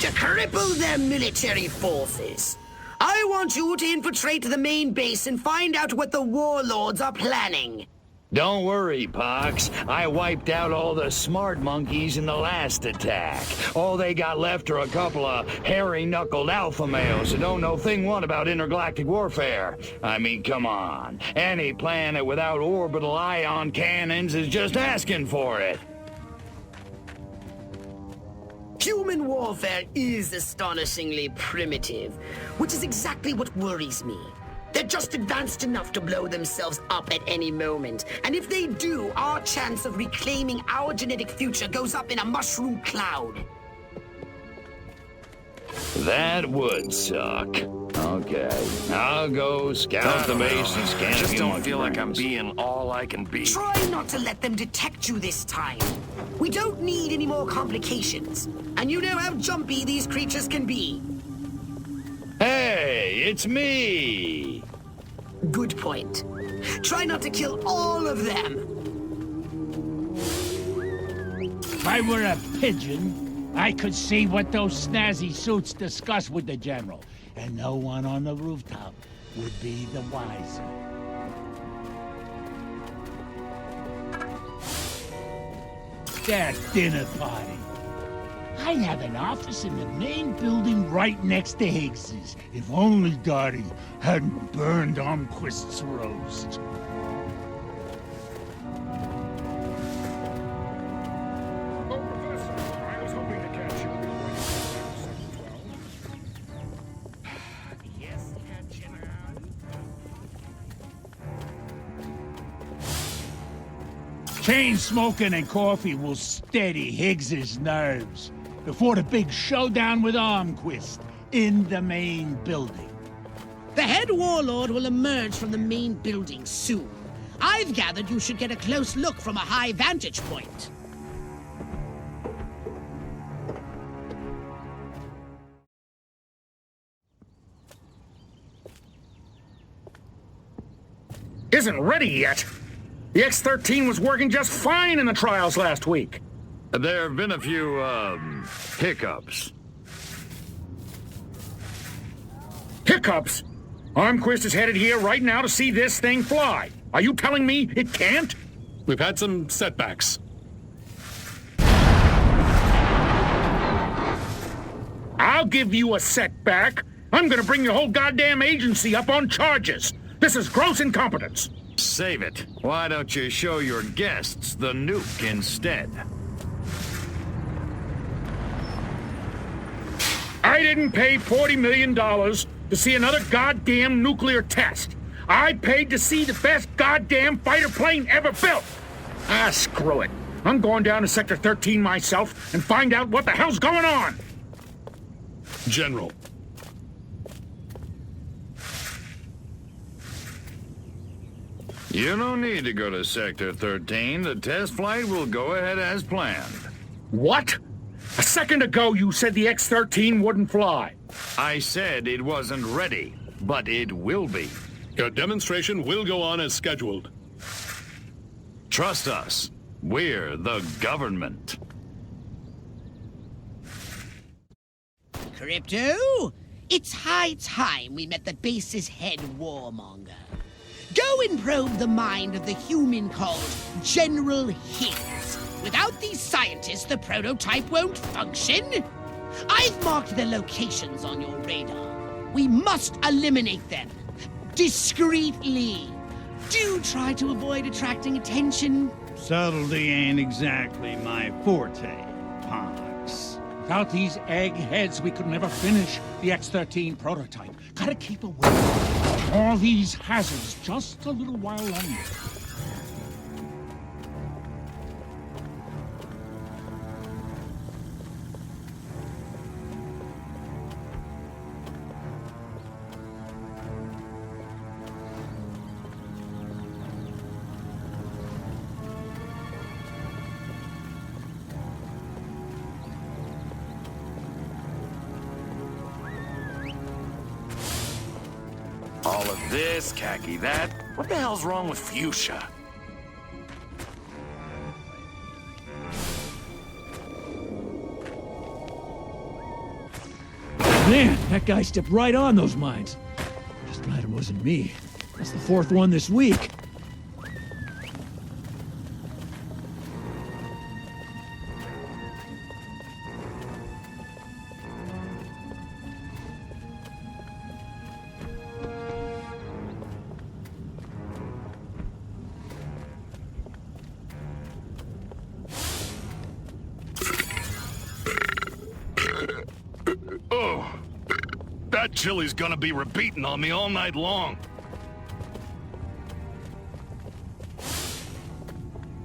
to cripple their military forces. I want you to infiltrate the main base and find out what the warlords are planning. Don't worry, Pox. I wiped out all the smart monkeys in the last attack. All they got left are a couple of hairy-knuckled alpha males who don't know thing one about intergalactic warfare. I mean, come on. Any planet without orbital ion cannons is just asking for it. Human warfare is astonishingly primitive, which is exactly what worries me. They're just advanced enough to blow themselves up at any moment. And if they do, our chance of reclaiming our genetic future goes up in a mushroom cloud. That would suck. Okay, I'll go scout the base and scan. I just don't feel like I'm being all I can be. Try not to let them detect you this time. We don't need any more complications. And you know how jumpy these creatures can be. Hey, it's me! Good point. Try not to kill all of them. If I were a pigeon, I could see what those snazzy suits discuss with the General, and no one on the rooftop would be the wiser. That dinner party. I'd have an office in the main building right next to Higgs's. If only Dottie hadn't burned Armquist's roast. Oh, Professor, I was hoping to catch you. Yes, catching on. Chain smoking and coffee will steady Higgs's nerves before the big showdown with Armquist in the main building. The head warlord will emerge from the main building soon. I've gathered you should get a close look from a high vantage point. Isn't ready yet. The X-13 was working just fine in the trials last week. There have been a few, hiccups. Hiccups? Armquist is headed here right now to see this thing fly. Are you telling me it can't? We've had some setbacks. I'll give you a setback. I'm gonna bring your whole goddamn agency up on charges. This is gross incompetence. Save it. Why don't you show your guests the nuke instead? I didn't pay $40 million to see another goddamn nuclear test. I paid to see the best goddamn fighter plane ever built. Ah, screw it. I'm going down to Sector 13 myself and find out what the hell's going on. General. You don't need to go to Sector 13. The test flight will go ahead as planned. What? A second ago you said the X-13 wouldn't fly. I said it wasn't ready, but it will be. Your demonstration will go on as scheduled. Trust us. We're the government. Crypto, it's high time we met the base's head warmonger. Go and probe the mind of the human called General Higgs. Without these scientists, the prototype won't function. I've marked the locations on your radar. We must eliminate them. Discreetly. Do try to avoid attracting attention. Subtlety ain't exactly my forte, Pox. Without these eggheads, we could never finish the X-13 prototype. Gotta keep away from all these hazards just a little while longer. All of this, khaki that. What the hell's wrong with fuchsia? Man, that guy stepped right on those mines. Just glad it wasn't me. That's the fourth one this week. Oh, that chili's gonna be repeating on me all night long.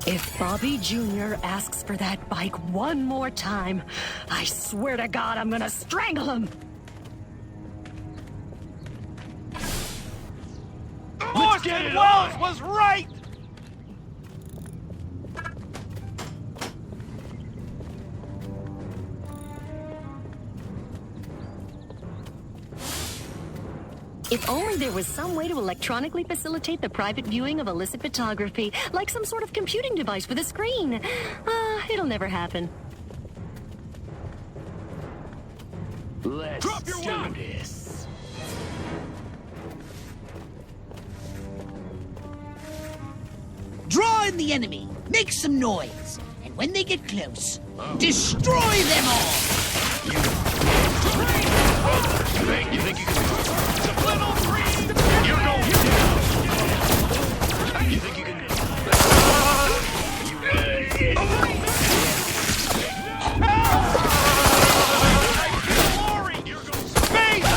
If Bobby Jr. asks for that bike one more time, I swear to God I'm gonna strangle him! Orson Welles was right! If only there was some way to electronically facilitate the private viewing of illicit photography, like some sort of computing device with a screen. It'll never happen. Let's Drop your do weapon. this. Draw in the enemy, make some noise, and when they get close, destroy them all! You think you can... Little green! You go! You think you can... Glory! You're going... Space!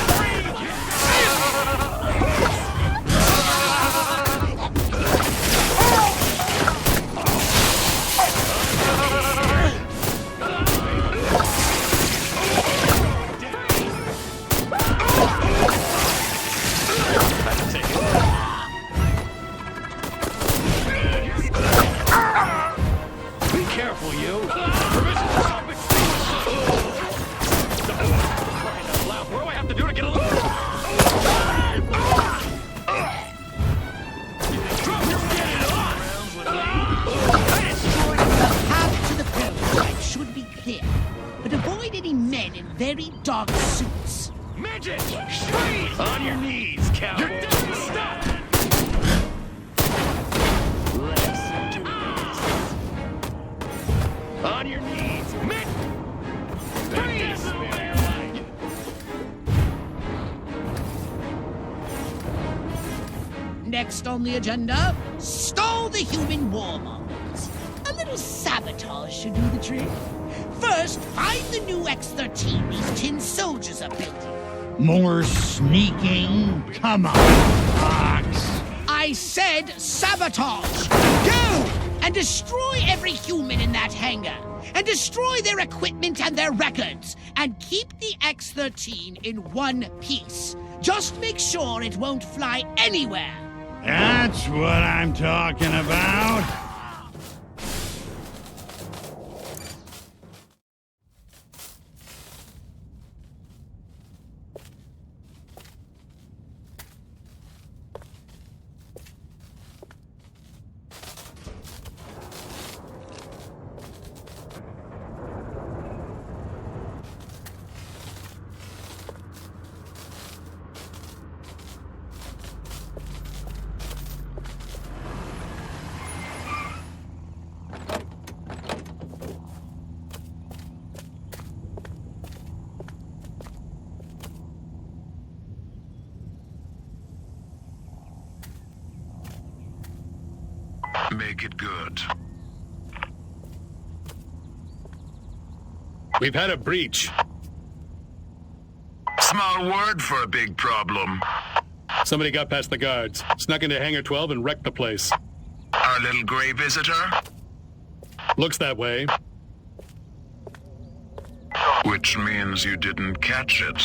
Be careful, you. What do I have to do to get a little... Path to the prototype should be clear, but avoid any men in very dark suits. Midget! Freeze! On your knees, cowboy. You're dead! Stop! Let's do this. On your knees. Freeze! Next on the agenda, stall the human warmongers. A little sabotage should do the trick. First, find the new X-13 these tin soldiers are building. More sneaking? Come on, Fox. I said sabotage! Go! And destroy every human in that hangar! And destroy their equipment and their records! And keep the X-13 in one piece. Just make sure it won't fly anywhere! That's what I'm talking about. Make it good. We've had a breach. Small word for a big problem. Somebody got past the guards, snuck into Hangar 12 and wrecked the place. Our little gray visitor? Looks that way. Which means you didn't catch it.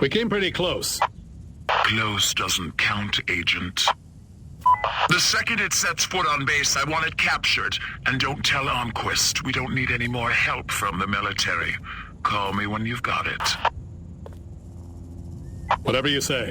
We came pretty close. Close doesn't count, Agent. The second it sets foot on base, I want it captured. And don't tell Almquist. We don't need any more help from the military. Call me when you've got it. Whatever you say.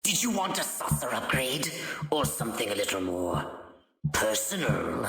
Did you want a saucer upgrade? Or something a little more personal?